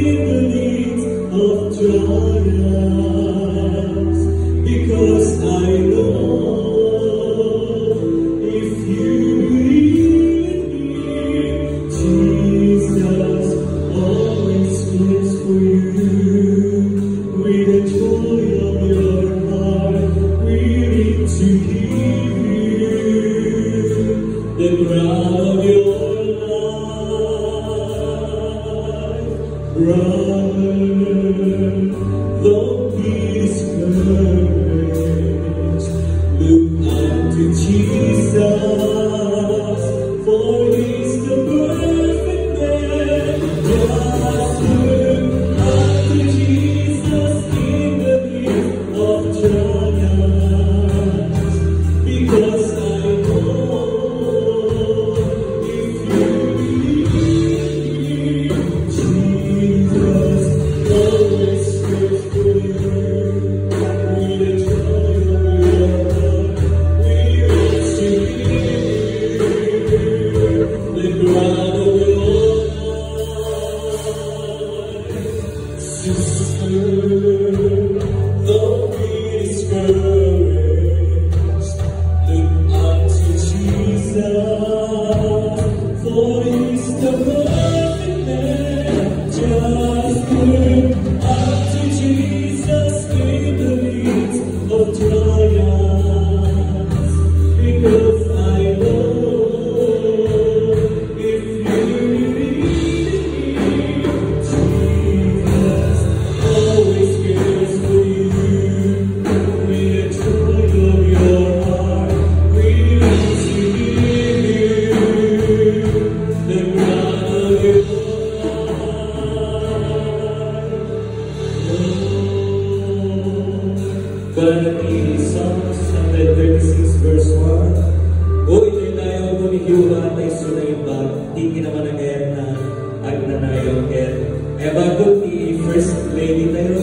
in the midst of trials, because I know if you lead me, Jesus always cares for you. With the joy of your heart, we need to give you the crown of your life, brother. Don't be discouraged. Look unto Jesus, for He's the perfect man. Just look unto Jesus in the midst of trials, because I know if you believe, Jesus always cares for you. With the joy of your heart, we want to give the crown of your life. Sister, don't be discouraged. Look unto Jesus, for He's the perfect man. Just look unto Jesus in the midst of trials, because I know if you believe, Jesus always cares for you. With the joy of your heart, we want to give you the crown of your life. Galatians Psalms 136 verse 1. O itinayaw mo ni Yuha at Sulaiman, di naman ang na agnanayaw ken. E bago ni First Lady tayo,